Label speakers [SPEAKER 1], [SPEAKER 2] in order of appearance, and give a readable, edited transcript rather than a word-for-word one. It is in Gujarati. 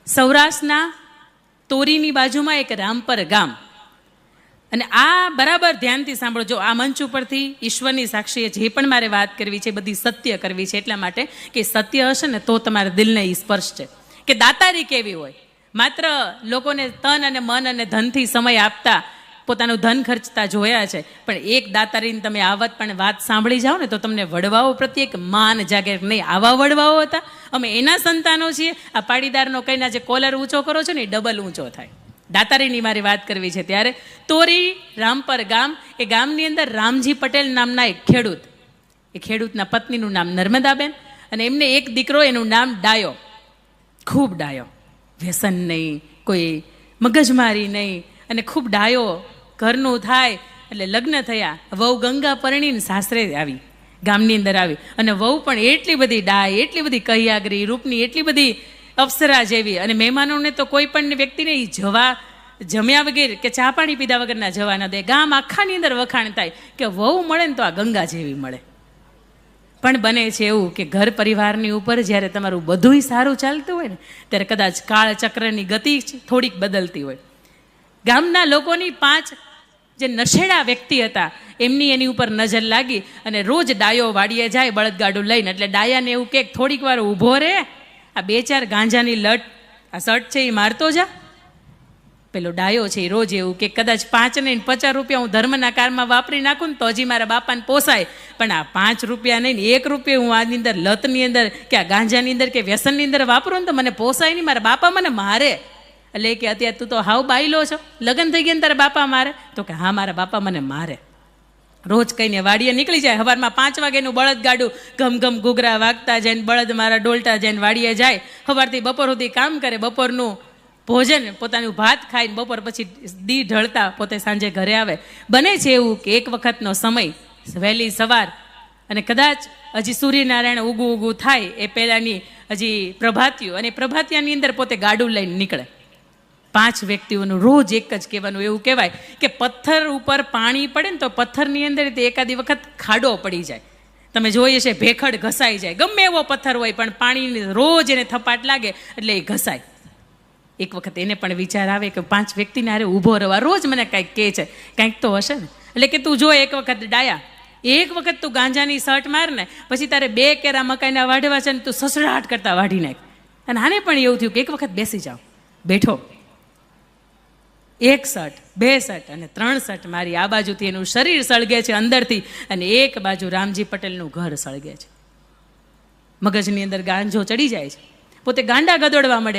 [SPEAKER 1] સૌરાષ્ટ્રના તોરીની બાજુમાં એક રામપર ગામ, અને આ બરાબર ધ્યાનથી સાંભળો. આ મંચ ઉપરથી ઈશ્વરની સાક્ષીએ જે પણ મારે વાત કરવી છે બધી સત્ય કરવી છે, એટલા માટે કે સત્ય હશે ને તો તમારા દિલને એ સ્પર્શ છે. કે દાતારી કેવી હોય, માત્ર લોકોને તન અને મન અને ધનથી સમય આપતા, પોતાનું ધન ખર્ચતા જોયા છે, પણ એક દાતારીને તમે આવત પણ વાત સાંભળી જાઓ ને તો તમને વડવાઓ પ્રત્યે એક માન જાગે. નહીં, આવા વડવાઓ હતા, અમે એના સંતાનો છીએ. આ પાટીદારનો કહીને જે કોલર ઊંચો કરો છો ને એ ડબલ ઊંચો થાય. દાતારીની મારી વાત કરવી છે ત્યારે તોરી રામપર ગામ, એ ગામની અંદર રામજી પટેલ નામના એક ખેડૂત, એ ખેડૂતના પત્નીનું નામ નર્મદાબેન, અને એમને એક દીકરો, એનું નામ ડાયો, ખૂબ ડાયો, વ્યસન નહીં, કોઈ મગજમારી નહીં, અને ખૂબ ડાયો. ઘરનું થાય એટલે લગ્ન થયા, વહુ ગંગા પરણીને સાસરે આવી, ગામની અંદર આવી, અને વહુ પણ એટલી બધી ડાય, એટલી બધી કહિયાગરી, રૂપની એટલી બધી અપ્સરા જેવી, અને મહેમાનોને તો કોઈ પણ વ્યક્તિને જમ્યા વગર કે ચા પાણી પીધા વગરના જવા ન દે. ગામ આખાની અંદર વખાણ થાય કે વહુ મળે ને તો આ ગંગા જેવી મળે. પણ બને છે એવું કે ઘર પરિવારની ઉપર જ્યારે તમારું બધુંય સારું ચાલતું હોય ને ત્યારે કદાચ કાળચક્રની ગતિ થોડીક બદલતી હોય. ગામના લોકોની 5 જે નશેડા વ્યક્તિ હતા એમની એની ઉપર નજર લાગી, અને રોજ ડાયો વાડીએ જાય બળદગાડું લઈને, એટલે ડાયાને એવું કે થોડીક વાર ઊભો રહે, આ 2-4 ગાંજાની લટ, આ શર્ટ છે એ મારતો જા. પેલો ડાયો છે એ રોજ એવું કે કદાચ 5 નહીં 50 રૂપિયા હું ધર્મના કારમાં વાપરી નાખું ને તો હજી મારા બાપાને પોસાય, પણ આ 5 રૂપિયા નહીં, 1 રૂપિયા હું આની અંદર લતની અંદર કે આ ગાંજાની અંદર કે વ્યસનની અંદર વાપરું ને તો મને પોસાય નહીં, મારા બાપા મને મારે. એટલે કે અત્યારે તું તો હાવ બાયલો છો, લગ્ન થઈ ગયા ને તારા બાપા મારે? તો કે હા, મારા બાપા મને મારે. રોજ કહીને વાડીએ નીકળી જાય, સવારમાં 5 વાગ્યાનું બળદ ગાડું ઘમ ઘૂઘરા વાગતા જાય ને બળદ મારા ડોલતા જાય ને વાડીએ જાય, સવારથી બપોર સુધી કામ કરે, બપોરનું ભોજન પોતાનું ભાત ખાઈને બપોર પછી દી ઢળતા પોતે સાંજે ઘરે આવે. બને છે એવું કે એક વખતનો સમય વહેલી સવાર, અને કદાચ હજી સૂર્યનારાયણ ઉગું થાય એ પહેલાંની હજી પ્રભાતિયું, અને પ્રભાતિયાની અંદર પોતે ગાડું લઈને નીકળે. 5 વ્યક્તિઓનું રોજ એક જ કહેવાનું, એવું કહેવાય કે પથ્થર ઉપર પાણી પડે ને તો પથ્થરની અંદર તે એકાદી વખત ખાડો પડી જાય. તમે જોઈએ છે ભેખડ ઘસાઈ જાય, ગમે એવો પથ્થર હોય પણ પાણીની રોજ એને થપાટ લાગે એટલે એ ઘસાય. એક વખત એને પણ વિચાર આવે કે 5 વ્યક્તિને હારે ઊભો રહેવા, રોજ મને કાંઈક કહે છે, કાંઈક તો હશે ને. એટલે કે તું જો એક વખત ડાયા, એક વખત તું ગાંજાની શર્ટ માર ને પછી તારે 2 કેરા મકાઈના વાઢવા છે ને તું સસડાટ કરતા વાઢી નાખ. અને આને પણ એવું થયું કે એક વખત બેસી જાઓ. બેઠો, 1 શર્ટ, 2 શર્ટ અને 3 શર્ટ મારી, આ બાજુથી એનું શરીર સળગે છે અંદરથી, અને એક બાજુ રામજી પટેલનું ઘર સળગે છે. મગજની અંદર ગાંજો ચડી જાય છે, પોતે ગાંડા ગદોડવા મળે.